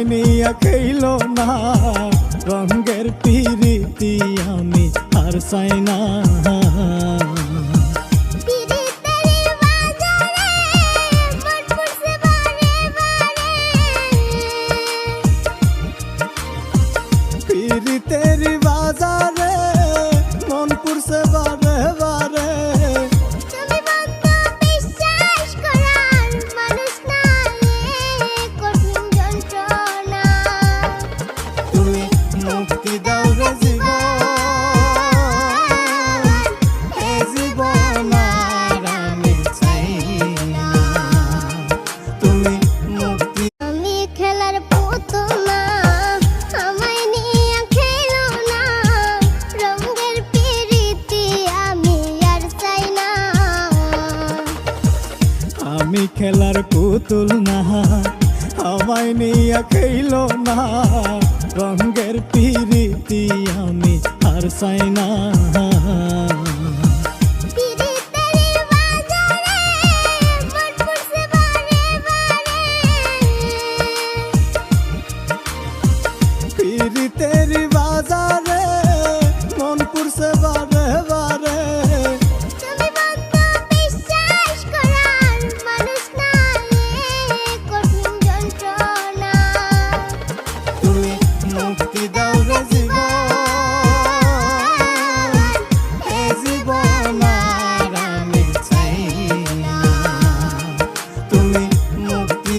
আমায় নিয়া খেইলো না রঙের পিরিতি আমি আর চাই না। পিরিতের বাজারে মন পুরছে বারে বারে, মুক্তি দাও রে জীবন আর আমি চাই না। তুমি মুক্তি আমি খেলার পুতুল না, আমায় নিয়ে খেলো না রঙের পিরিতি আমি আর চাই না। আমি খেলার পুতুল না, আমায় নিয়া খেইলো না রঙের পিরিতি আমি আর চাই না।